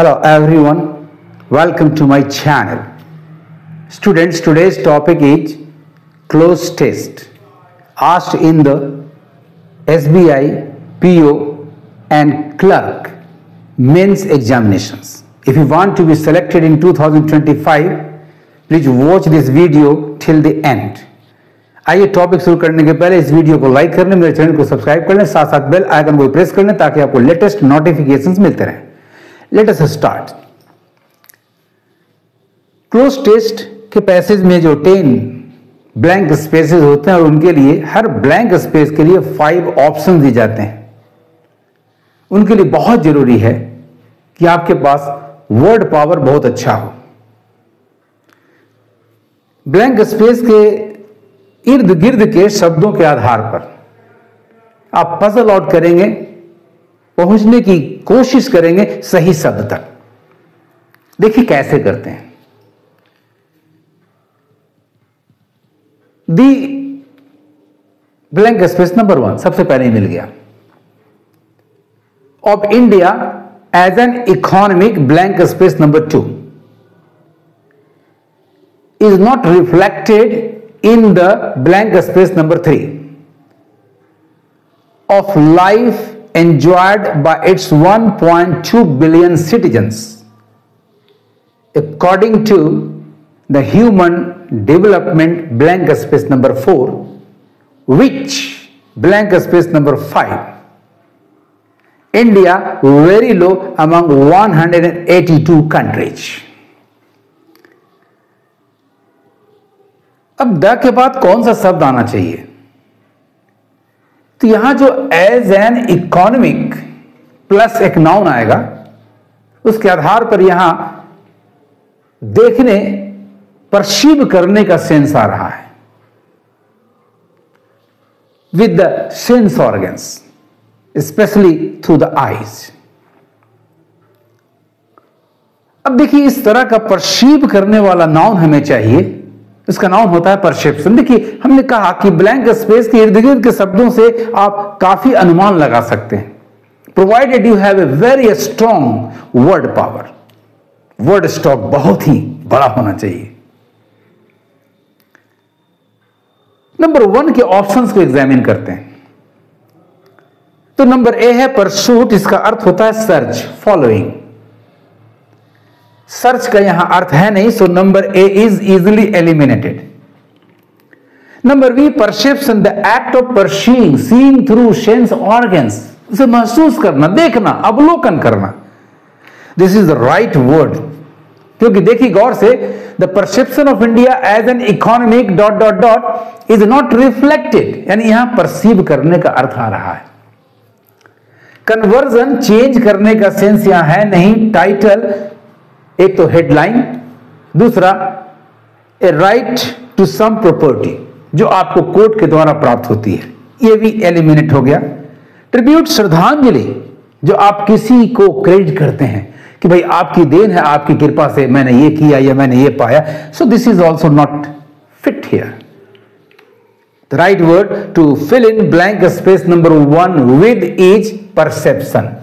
Hello everyone, welcome to my channel. Students, today's topic is close test asked in the SBI, PO and clerk mains examinations. If you want to be selected in 2025, please watch this video till the end. आइए topic शुरू करने के पहले इस video को like कर लें, मेरे चैनल को सब्सक्राइब कर लें, साथ साथ बेल आइकन को प्रेस कर लें ताकि आपको लेटेस्ट नोटिफिकेशंस मिलते रहें. Let us start. Cloze test के पैसेज में जो 10 ब्लैंक स्पेसेस होते हैं और उनके लिए हर ब्लैंक स्पेस के लिए 5 ऑप्शन दिए जाते हैं. उनके लिए बहुत जरूरी है कि आपके पास वर्ड पावर बहुत अच्छा हो. ब्लैंक स्पेस के इर्द गिर्द के शब्दों के आधार पर आप पजल आउट करेंगे, पहुंचने की कोशिश करेंगे सही शब्द तक. देखिए कैसे करते हैं. दी ब्लैंक स्पेस नंबर 1 सबसे पहले ही मिल गया. Of India as an economic blank space number 2 is not reflected in the blank space number 3 of life enjoyed by its 1.2 billion citizens according to the human development blank space number 4, which blank space number 5 India very low among 182 countries. अब the के बाद कौन सा शब्द आना चाहिए? तो यहां जो एज एन इकोनॉमिक प्लस एक नाउन आएगा, उसके आधार पर यहां देखने परसीव करने का सेंस आ रहा है with the sense organs, specially through the eyes. अब देखिए इस तरह का परसीव करने वाला नाउन हमें चाहिए. इसका नाउन होता है परसेप्शन. देखिए हमने कहा कि ब्लैंक स्पेस के इर्द गिर्द के शब्दों से आप काफी अनुमान लगा सकते हैं, provided you have a very strong word power. Word stock बहुत ही बड़ा होना चाहिए. नंबर 1 के ऑप्शंस को एग्जामिन करते हैं. तो नंबर ए है परसूट. इसका अर्थ होता है सर्च, फॉलोइंग. सर्च का यहां अर्थ है नहीं, so number A is easily eliminated. Number B perception, the act of perceiving, seeing through sense organs, उसे महसूस करना, देखना, अवलोकन करना. This is the right word. क्योंकि देखिए गौर से, the perception of India as an economic dot dot dot is not reflected, यानी यहां परसीव करने का अर्थ आ रहा है. कन्वर्जन, चेंज करने का सेंस यहां है नहीं. टाइटल, एक तो हेडलाइन, दूसरा ए राइट टू सम प्रॉपर्टी जो आपको कोर्ट के द्वारा प्राप्त होती है, यह भी एलिमिनेट हो गया. ट्रिब्यूट, श्रद्धांजलि, जो आप किसी को क्रेडिट करते हैं कि भाई आपकी देन है, आपकी कृपा से मैंने ये किया या मैंने ये पाया. So this is also not fit here. The right word to fill in blank space number 1 with is perception.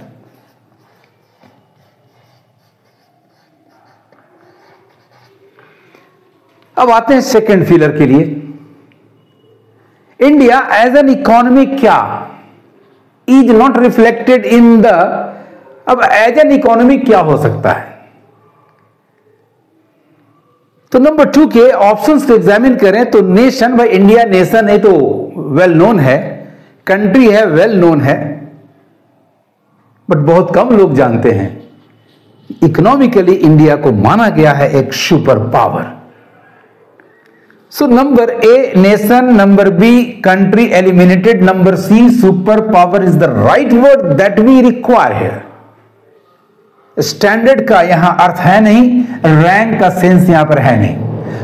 अब आते हैं सेकंड फिलर के लिए. इंडिया एज एन इकोनॉमी क्या is not reflected in the. अब एज एन इकोनॉमी क्या हो सकता है? तो नंबर 2 के ऑप्शंस को एग्जामिन करें तो नेशन, भाई इंडिया नेशन है तो वेल नोन है, कंट्री है वेल नोन है, बट बहुत कम लोग जानते हैं. इकोनॉमिकली इंडिया को माना गया है एक super power. So number A nation, number B country eliminated, number C super power is the right word that we require here. Standard का यहां अर्थ है नहीं, रैंक का सेंस यहां पर है नहीं.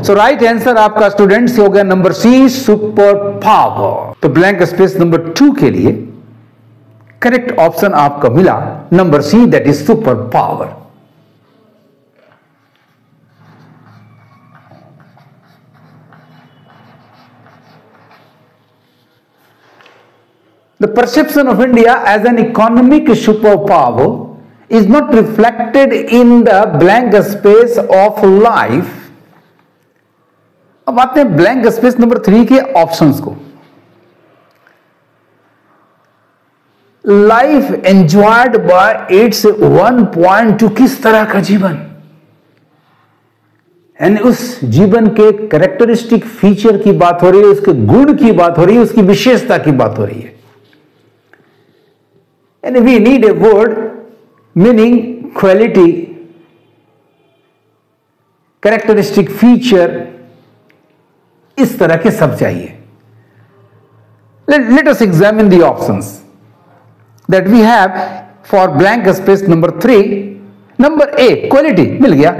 So right answer आपका स्टूडेंट्स हो गया नंबर C सुपर पावर. तो ब्लैंक स्पेस नंबर 2 के लिए करेक्ट ऑप्शन आपको मिला number C, that is super power. The perception of India as an economic superpower is not reflected in the blank space of life. अब आते हैं blank space number 3 के options को। Life enjoyed by its 1.2, किस तरह का जीवन, यानी उस जीवन के कैरेक्टरिस्टिक फीचर की बात हो रही है, उसके गुण की बात हो रही है, उसकी विशेषता की बात हो रही है। यानी we need a word meaning quality, characteristic feature, इस तरह के सब चाहिए। Let us examine the options that we have for blank space number 3. Number A, quality, मिल गया,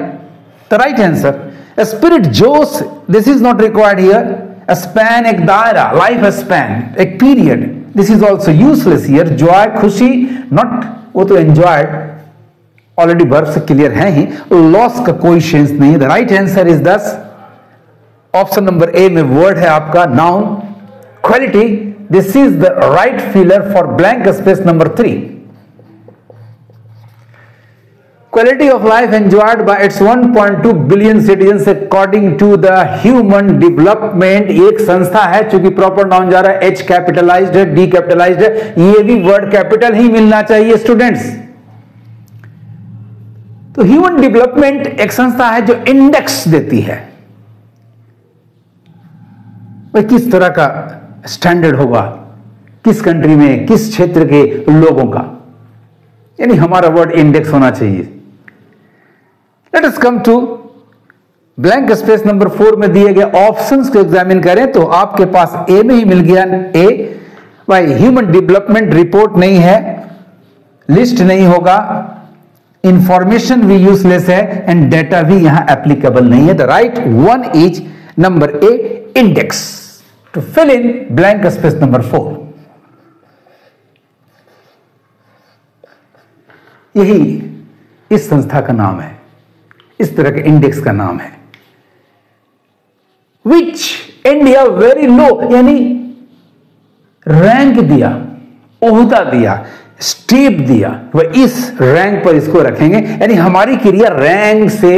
the right answer. A spirit, जोश, this is not required here. A span, एक दायरा, life span, एक period, this is also useless here. joy, खुशी, not, वो तो enjoyed, already verb से clear है ही, लॉस का कोई सेंस नहीं। The right answer is this option number A में वर्ड है आपका noun, quality. This is the right filler for blank space number 3। Quality of life enjoyed by its 1.2 billion citizens according to the human development. एक संस्था है, चूंकि proper noun जा रहा है, एच कैपिटलाइज्ड है, डी कैपिटलाइज्ड है, ये भी वर्ड कैपिटल ही मिलना चाहिए स्टूडेंट्स। तो ह्यूमन डेवलपमेंट एक संस्था है जो इंडेक्स देती है, भाई किस तरह का स्टैंडर्ड होगा, किस कंट्री में, किस क्षेत्र के लोगों का, यानी हमारा वर्ड इंडेक्स होना चाहिए। Let us come to blank space number 4 में दिए गए ऑप्शंस को एग्जामिन करें तो आपके पास ए में ही मिल गया। ए, भाई ह्यूमन डेवलपमेंट रिपोर्ट नहीं है, लिस्ट नहीं होगा, इंफॉर्मेशन भी यूजलेस है एंड डेटा भी यहां एप्लीकेबल नहीं है। The right one is number A, index, to fill in blank space number 4। यही इस संस्था का नाम है, इस तरह के इंडेक्स का नाम है। विच इंडिया वेरी लो, यानी रैंक दिया, ओहदा दिया, स्टेप दिया, वह इस रैंक पर इसको रखेंगे, यानी हमारी क्रिया रैंक से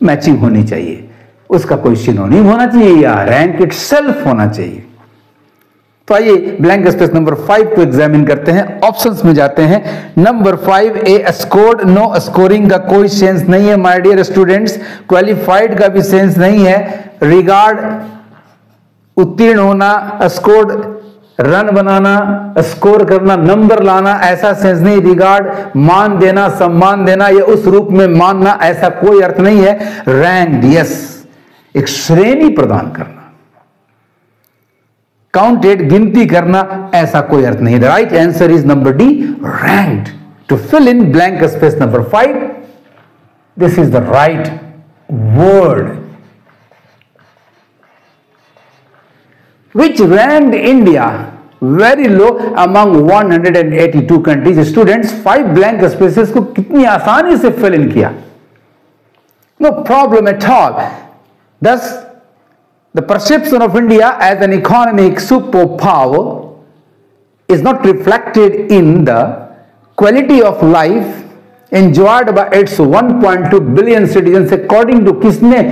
मैचिंग होनी चाहिए, उसका कोई सिनोनिम होना चाहिए या रैंक इटसेल्फ होना चाहिए। तो आइए ब्लैंक स्पेस नंबर 5 को एग्जामिन करते हैं, ऑप्शंस में जाते हैं। नंबर 5 ए, स्कोर्ड, नो, स्कोरिंग का कोई सेंस नहीं है माय डियर स्टूडेंट्स, क्वालिफाइड का भी सेंस नहीं है, रिगार्ड, उत्तीर्ण होना, स्कोर्ड, रन बनाना, स्कोर करना, नंबर लाना, ऐसा सेंस नहीं। रिगार्ड, मान देना, सम्मान देना या उस रूप में मानना, ऐसा कोई अर्थ नहीं है। रैंक, यस, एक श्रेणी प्रदान करना। काउंटेड, गिनती करना, ऐसा कोई अर्थ नहीं। The right answer is number D, ranked. To fill in blank space number 5, this is the right word which ranked India very low among 182 countries. Students, 5 blank spaces को कितनी आसानी से fill in किया, no problem at all. Thus, the perception of India as an economic superpower is not reflected in the quality of life enjoyed by its 1.2 billion citizens according to, किसने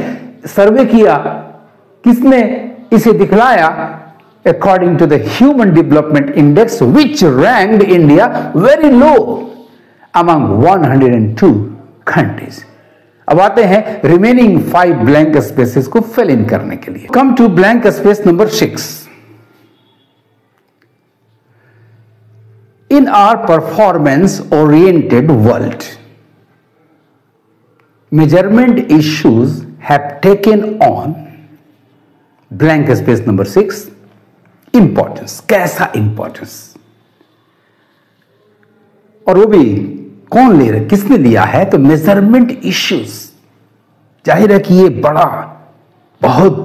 सर्वे किया, किसने इसे दिखलाया, according to the Human Development Index which ranked India very low among 102 countries. अब आते हैं remaining 5 blank spaces को fill in करने के लिए। Come to blank space number 6। In our performance oriented world, measurement issues have taken on blank space number 6 importance. कैसा importance, और वो भी कौन ले रहा, किसने लिया है, तो मेजरमेंट इश्यूज। जाहिर है कि ये बड़ा बहुत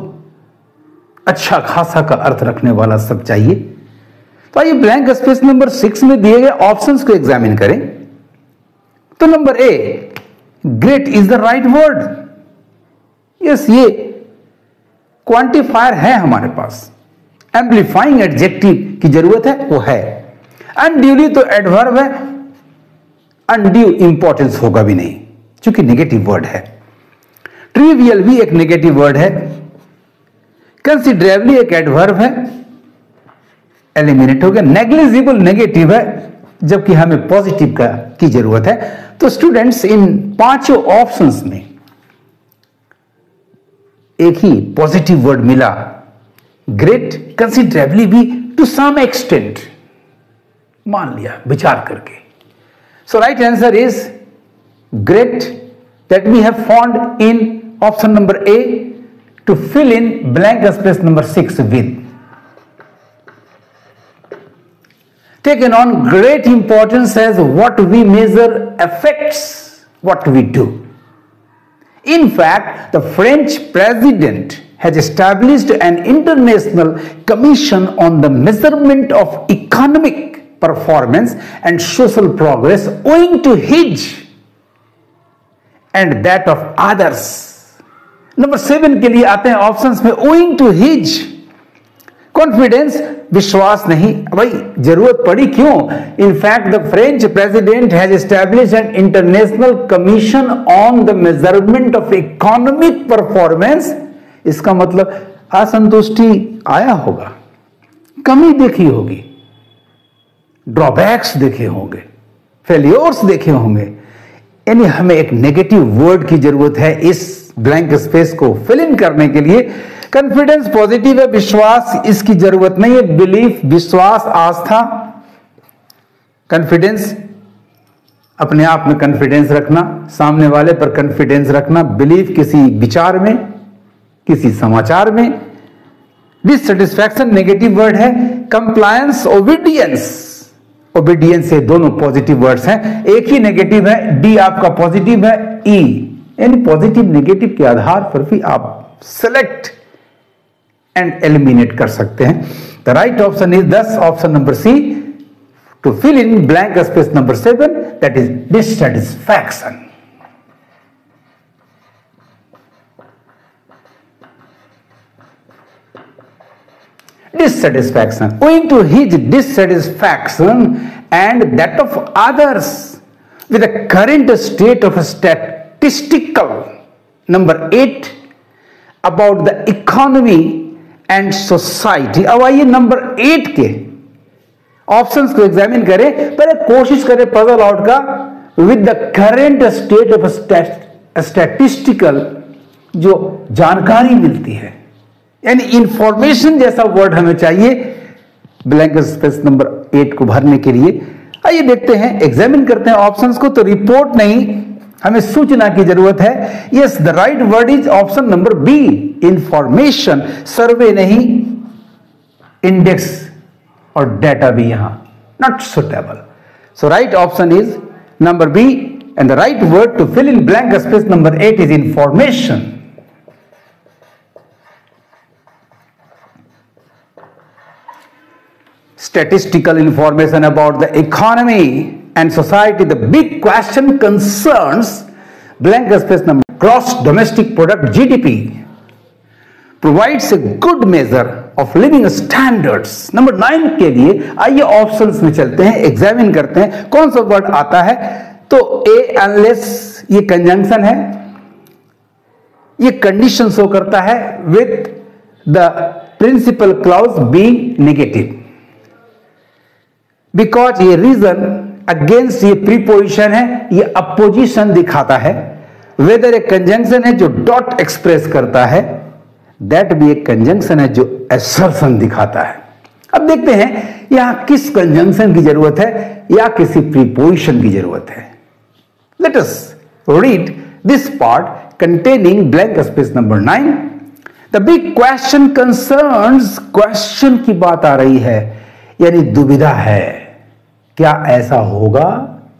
अच्छा खासा का अर्थ रखने वाला सब चाहिए। तो आइए ब्लैंक स्पेस नंबर 6 में दिए गए ऑप्शंस को एग्जामिन करें। तो number A, great is the right word. Yes, ये क्वांटिफायर है हमारे पास, एम्प्लीफाइंग एडजेक्टिव की जरूरत है, वो है। अनड्यूली तो एडवर्ब है, अनड्यू इंपॉर्टेंस होगा भी नहीं, क्योंकि नेगेटिव वर्ड है। ट्रिवियल भी एक नेगेटिव वर्ड है। कंसिडरेबली एक एडवर्ब है, एलिमिनेट हो गया। नेग्लिजिबल नेगेटिव है, जबकि हमें पॉजिटिव का की जरूरत है। तो स्टूडेंट्स, इन पांचों ऑप्शंस में एक ही पॉजिटिव वर्ड मिला, ग्रेट, कंसिडरेबली भी टू सम एक्सटेंट मान लिया विचार करके। So right answer is great, that we have found in option number A to fill in blank space number 6 with. Taken on great importance as what we measure affects what we do. In fact, the French president has established an international commission on the measurement of economic performance and social progress owing to his and that of others. Number 7 के लिए आते हैं options में, owing to his confidence, विश्वास नहीं। भाई जरूरत पड़ी क्यों? In fact the French president has established an international commission on the measurement of economic performance. इसका मतलब असंतुष्टि आया होगा, कमी देखी होगी, ड्रॉबैक्स देखे होंगे, फेलियोर्स देखे होंगे। यानी हमें एक नेगेटिव वर्ड की जरूरत है इस ब्लैंक स्पेस को फिल इन करने के लिए। कॉन्फिडेंस पॉजिटिव है, विश्वास इसकी जरूरत नहीं है। बिलीफ, विश्वास, आस्था, कॉन्फिडेंस, अपने आप में कॉन्फिडेंस रखना, सामने वाले पर कॉन्फिडेंस रखना। बिलीफ किसी विचार में, किसी समाचार में। डिससेटिस्फैक्शन नेगेटिव वर्ड है। कंप्लायंस, ओबीडियंस, ओबीडियंस से दोनों पॉजिटिव वर्ड्स हैं, एक ही नेगेटिव है। डी आपका पॉजिटिव है। ई यानी पॉजिटिव नेगेटिव के आधार पर भी आप सेलेक्ट एंड एलिमिनेट कर सकते हैं। The right option is this option number C to fill in blank space number 7, that is dissatisfaction. Dissatisfaction, owing to his dissatisfaction and that of others with the current state of statistical number 8 about the economy and society। अब आइए number 8 के options को examine करें, पहले कोशिश करें puzzle out का। With the current state of statistical, जो जानकारी मिलती है, यानी इंफॉर्मेशन जैसा वर्ड हमें चाहिए ब्लैंक स्पेस नंबर 8 को भरने के लिए। आइए देखते हैं, एग्जामिन करते हैं ऑप्शंस को। तो रिपोर्ट नहीं, हमें सूचना की जरूरत है। Yes, the right word is option number B, information. Survey नहीं, इंडेक्स और डेटा भी यहां not suitable. So right option is number B and the right word to fill in blank space number 8 is information. Statistical information about the economy and society. The big question concerns blank space number gross domestic product GDP provides a good measure of living standards. Number 9 के लिए आइए options में चलते हैं, examine करते हैं कौन सा वर्ड आता है। तो ए अनलेस, ये कंजंक्शन है, ये कंडीशन शो करता है with the principal clause being negative. Because ये रीजन अगेंस्ट, ये प्रीपोजिशन है, ये अपोजिशन दिखाता है। वेदर एक कंजंक्शन है जो डॉट एक्सप्रेस करता है, दैट भी एक कंजंक्शन है जो असर्शन दिखाता है। अब देखते हैं यहां किस कंजंक्शन की जरूरत है या किसी प्रीपोजिशन की जरूरत है। Let us read this part containing blank space number 9। The big question concerns, question की बात आ रही है, यानी दुविधा है, क्या ऐसा होगा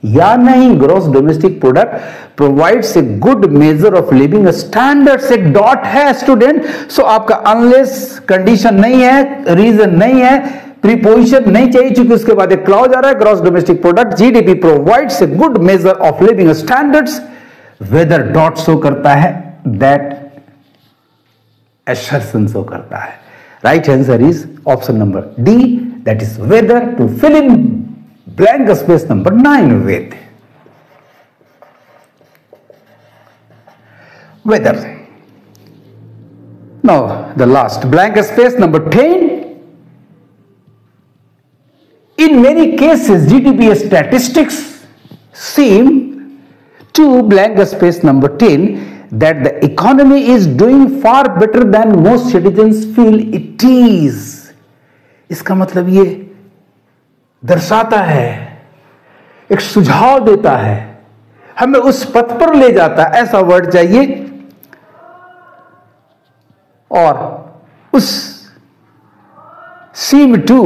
या नहीं। Gross domestic product provides a good measure of living standards, एक डॉट है स्टूडेंट। सो आपका अनलेस कंडीशन नहीं है, रीजन नहीं है, प्रीपोजिशन नहीं चाहिए, क्योंकि उसके बाद एक क्लॉज आ रहा है। Gross domestic product GDP provides a good measure of living standards. Whether that show करता है, दैट assertion शो करता है। Right answer is option number D, that is whether to fill in blank space number 9 with. weather. Now, the last blank space number 10. In many cases, GDP statistics seem to blank space number 10 that the economy is doing far better than most citizens feel it is. इसका मतलब ये दर्शाता है, एक सुझाव देता है, हमें उस पथ पर ले जाता है, ऐसा वर्ड चाहिए। और उस seem to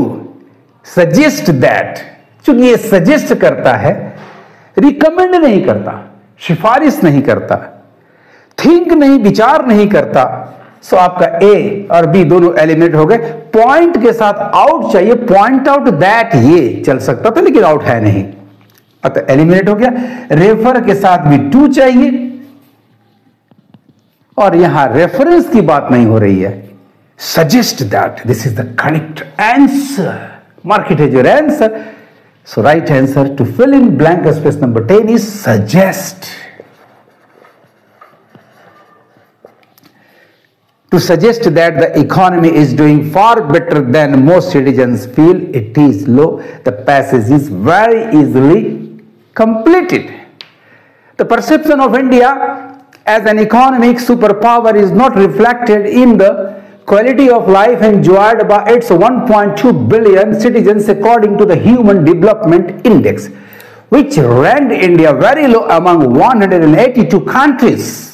suggest that, चूंकि ये सजेस्ट करता है, रिकमेंड नहीं करता, सिफारिश नहीं करता, थिंक नहीं, विचार नहीं करता। सो आपका ए और बी दोनों एलिमिनेट हो गए। पॉइंट के साथ आउट चाहिए, पॉइंट आउट दैट, ये चल सकता था लेकिन आउट है नहीं, अतः एलिमिनेट हो गया। रेफर के साथ भी टू चाहिए और यहां रेफरेंस की बात नहीं हो रही है। Suggest that this is the correct answer, mark it as your answer. So right answer to fill in blank space number 10 is suggest. To suggest that the economy is doing far better than most citizens feel it is low, the passage is very easily completed. The perception of India as an economic superpower is not reflected in the quality of life enjoyed by its 1.2 billion citizens according to the Human Development Index, which ranked India very low among 182 countries.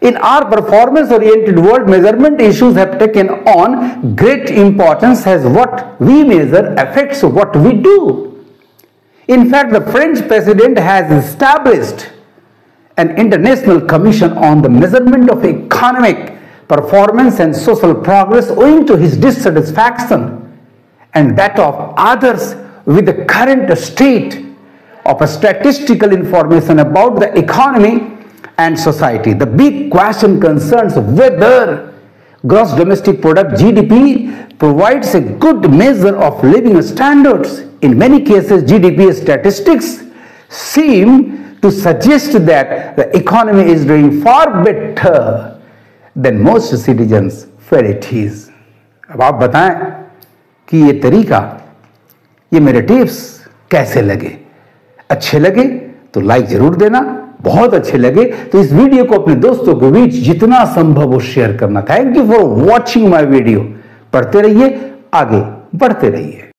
In our performance-oriented world, measurement issues have taken on great importance as what we measure affects what we do. In fact, the French president has established an international commission on the measurement of economic performance and social progress owing to his dissatisfaction and that of others with the current state of statistical information about the economy and society. The big question concerns whether gross domestic product GDP provides a good measure of living standards. In many cases, GDP statistics seem to suggest that the economy is doing far better than most citizens feel it is. अब आप बताएं कि ये तरीका, ये मेरे tips कैसे लगे? अच्छे लगे तो लाइक जरूर देना, बहुत अच्छे लगे तो इस वीडियो को अपने दोस्तों के बीच जितना संभव हो शेयर करना। Thank you for watching my video. पढ़ते रहिए, आगे बढ़ते रहिए।